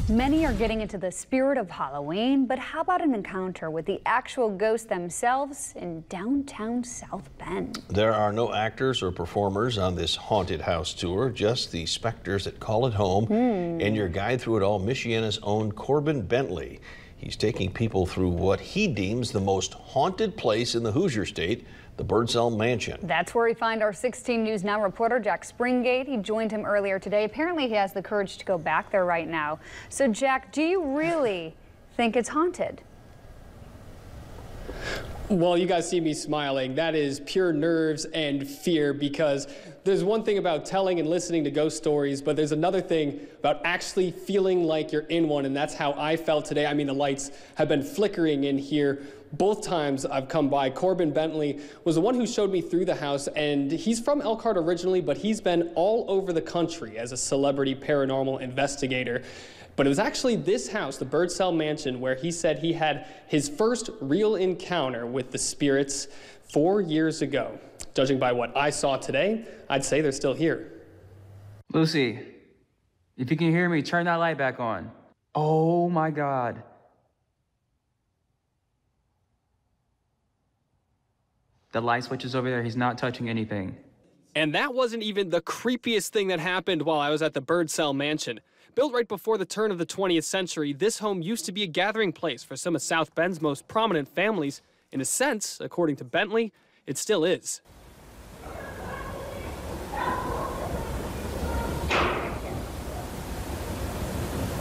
Many are getting into the spirit of Halloween, but how about an encounter with the actual ghosts themselves in downtown South Bend? There are no actors or performers on this haunted house tour, just the specters that call it home. And your guide through it all, Michiana's own Corbin Bentley. He's taking people through what he deems the most haunted place in the Hoosier State, the Birdsell Mansion. That's where we find our 16 News Now reporter, Jack Springate. He joined him earlier today. Apparently he has the courage to go back there right now. So Jack, do you really think it's haunted? Well, you guys see me smiling. That is pure nerves and fear, because there's one thing about telling and listening to ghost stories, but there's another thing about actually feeling like you're in one, and that's how I felt today. I mean, the lights have been flickering in here both times I've come by. Corbin Bentley was the one who showed me through the house, and he's from Elkhart originally, but he's been all over the country as a celebrity paranormal investigator. But it was actually this house, the Birdsell Mansion, where he said he had his first real encounter with the spirits 4 years ago. Judging by what I saw today, I'd say they're still here. Lucy, if you can hear me, turn that light back on. Oh my God. The light switch is over there. He's not touching anything. And that wasn't even the creepiest thing that happened while I was at the Birdsell Mansion. Built right before the turn of the 20th century, this home used to be a gathering place for some of South Bend's most prominent families. In a sense, according to Bentley, it still is.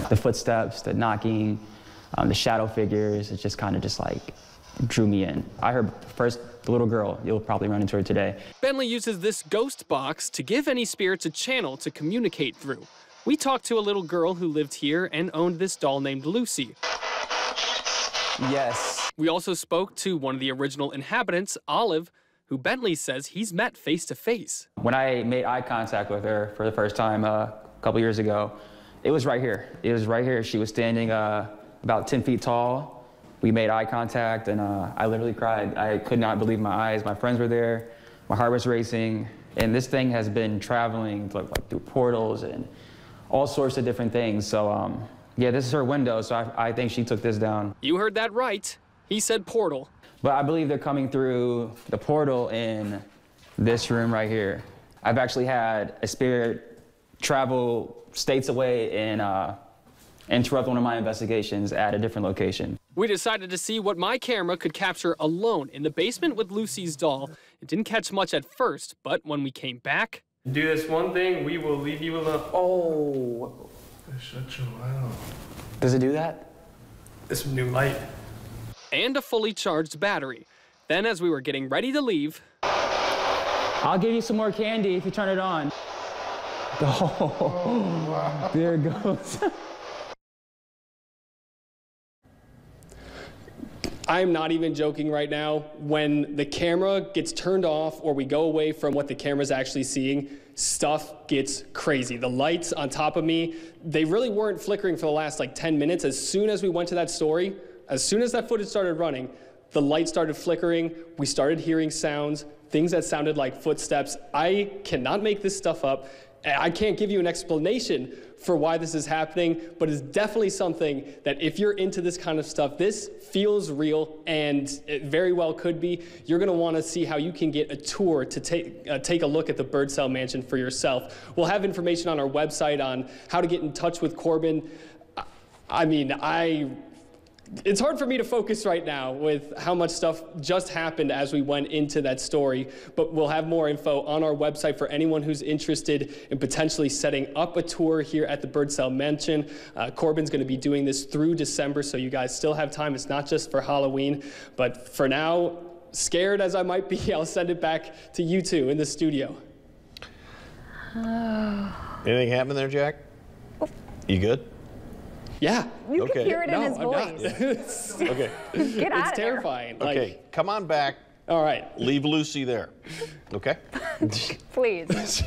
The footsteps, the knocking, the shadow figures, it just kind of just like drew me in. I heard first the little girl. You'll probably run into her today. Bentley uses this ghost box to give any spirits a channel to communicate through. We talked to a little girl who lived here and owned this doll named Lucy. Yes. We also spoke to one of the original inhabitants, Olive, who Bentley says he's met face to face. When I made eye contact with her for the first time a couple years ago, it was right here. It was right here. She was standing about 10 feet tall. We made eye contact, and I literally cried. I could not believe my eyes. My friends were there. My heart was racing. And this thing has been traveling like through portals and all sorts of different things. So, yeah, this is her window, so I think she took this down. You heard that right. He said portal. But I believe they're coming through the portal in this room right here. I've actually had a spirit travel states away and interrupt one of my investigations at a different location. We decided to see what my camera could capture alone in the basement with Lucy's doll. It didn't catch much at first, but when we came back... Do this one thing, we will leave you alone. Oh. Shut your mouth. Does it do that? This new light. And a fully charged battery. Then as we were getting ready to leave... I'll give you some more candy if you turn it on. Oh, wow. There it goes. I'm not even joking right now. When the camera gets turned off or we go away from what the camera's actually seeing, stuff gets crazy. The lights on top of me, they really weren't flickering for the last like 10 minutes. As soon as we went to that story, as soon as that footage started running, the light started flickering. We started hearing sounds, things that sounded like footsteps. I cannot make this stuff up. I can't give you an explanation for why this is happening, but it's definitely something that if you're into this kind of stuff, this feels real, and it very well could be. You're gonna wanna see how you can get a tour to take a look at the Birdsell Mansion for yourself. We'll have information on our website on how to get in touch with Corbin. I mean, it's hard for me to focus right now with how much stuff just happened as we went into that story, but we'll have more info on our website for anyone who's interested in potentially setting up a tour here at the Birdsell Mansion. Corbin's going to be doing this through December, so you guys still have time. It's not just for Halloween, but for now, scared as I might be, I'll send it back to you two in the studio. Anything happen there, Jack? You good? Yeah. You can hear it in his voice. Okay. Get out of there. It's terrifying. Okay, come on back. All right. Leave Lucy there. Okay? Please.